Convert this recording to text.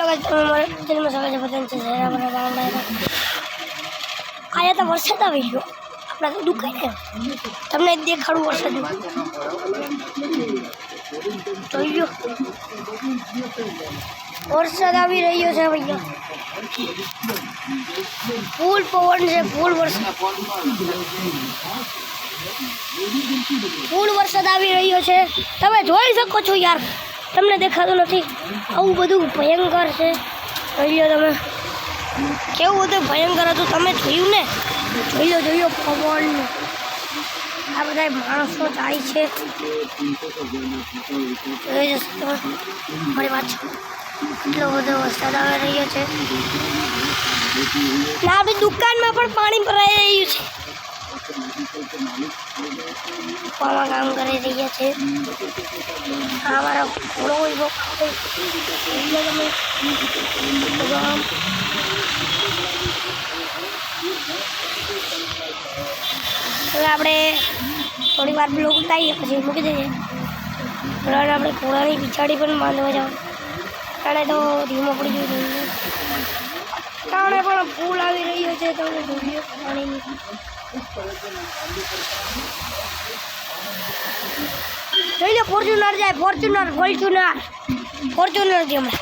guys हमारे channel में स्वागत है बतन से जरा बना गांव में आया तो वरसाद આવી ગયો આપણા તો દુકાઈ ને તમને દેખાડું વરસાદ જોઈ લો વરસાદ આવી રહ્યો છે ભૈયા ફૂલ પવન છે ફૂલ વરસાદ આવી રહ્યો છે તમે જોઈ શકો છો યાર તમને દેખાતું નથી આવું બધું ભયંકર છે જોઈ લો તમે કેવું બધું ભયંકર હતું તમે જોયું ને જોઈ લો પવન આ બધા માણસો જાય છે જોઈ જશો મારી વાત એટલો બધો વરસાદ આવી રહ્યો છે ને આપણી દુકાનમાં પણ પાણી ભરાઈ રહ્યું છે પાવા કામ કરી રહ્યા છે અમારો ઘોડો એવો હવે આપણે થોડી વાર બ્લોગ ઉતારીએ પછી મૂકી દઈએ ઘોડાને આપણે ઘોડાની પીછાડી પણ બાંધવા જાવ તાણે તો ધીમો પડી ગયું તાણે પણ ફૂલ આવી રહ્યો છે તમે જોઈએ પાણીની જોઈ લો ફોર્ચ્યુનર જાય ફોર્ચ્યુનર જે હમણાં